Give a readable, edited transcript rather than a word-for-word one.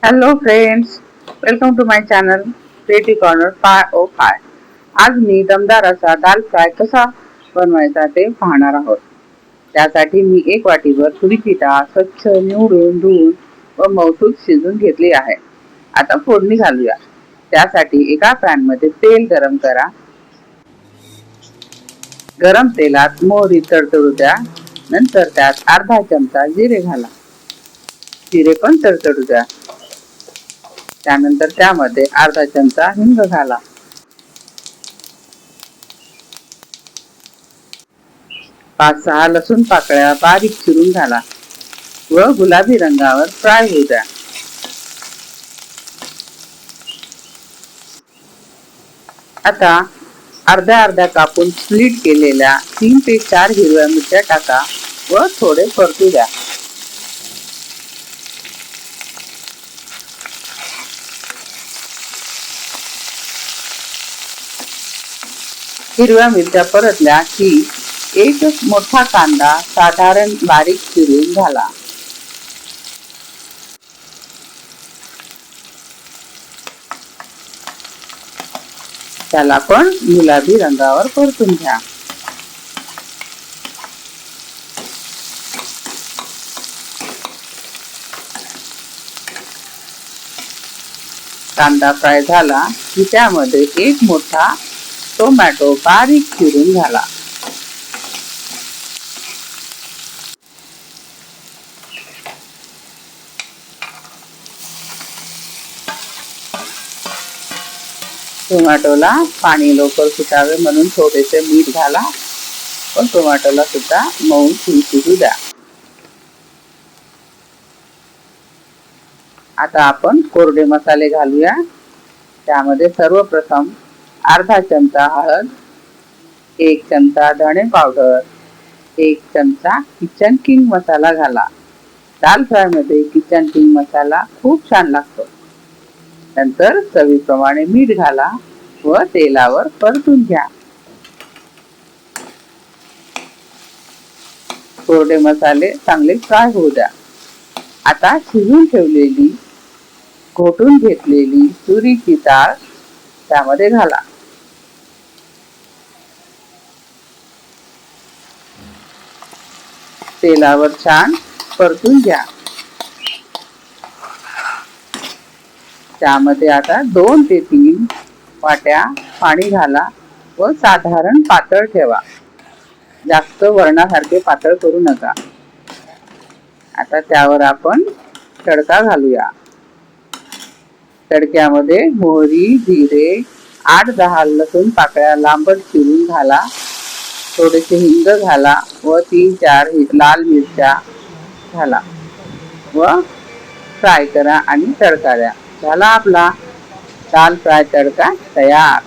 Hello friends, welcome to my channel creative corner 505. आज मी दमदार असा दाल फ्राय कसा बनवायचा ते पाहणार आहोत. त्यासाठी मी एक वाटीभर तुरीची डाळ स्वच्छ निवडून धुवून व मौसूद शिजून घेतली आहे. आता फोडणी घालूया. त्यासाठी एका पॅन मध्ये तेल गरम करा. गरम तेलात मोहरी तडतडू द्या. नंतर त्यात अर्धा चमचा जिरे घाला. जिरे पण तडतडू द्या. त्यानंतर त्यामध्ये अर्धा चमचा हिंग घाला. 5-6 लसूण पाकळ्या बारीक चिरून घाला व गुलाबी रंगावर फ्राय होऊ द्या. आता अर्ध्या अर्ध्या कापून स्प्लिट केलेल्या 3 ते 4 हिरव्या मिरच्या टाका व थोडे परतू द्या. हिरव्या मिरच्या परतल्या की एक मोठा कांदा साधारण बारीक चिरून घाला. त्याला पण गुलाबी रंगावर परतून घ्या. कांदा फ्राय झाला की त्यामध्ये एक मोठा टोमॅटो बारीक चिरून घाला. टोमॅटोला पाणी लवकर सुटावे म्हणून थोडेसे मीठ घाला पण टोमॅटोला सुद्धा मऊ शिजू द्या. आता आपण कोरडे मसाले घालूया. त्यामध्ये सर्वप्रथम अर्धा चमचा हळद, 1 चमचा धणे पावडर, 1 चमचा किचन किंग मसाला घाला. दाल फ्राय मध्ये किचन किंग मसाला खूप छान लागतो. नंतर चवीप्रमाणे मीठ घाला व तेलावर परतून घ्या. कोरडे मसाले चांगले फ्राय होऊ द्या. आता शिजून ठेवलेली घोटून घेतलेली तुरीची डाळ त्यामध्ये घाला. तेलावर छान परतून घ्या. त्यामध्ये आता 2 ते 3 वाट्या पाणी घाला व साधारण पातळ ठेवा. जास्त वरणासारखे पातळ करू नका. आता त्यावर आपण तडका घालूया. तडक्यामध्ये मोहरी, जिरे, 8-10 लसूण पाकळ्या लांबट चिरून घाला. थोडेसे हिंग घाला व 3-4 लाल मिरच्या घाला व फ्राय करा आणि तडका द्या. झाला आपला दाल फ्राय तडका तयार.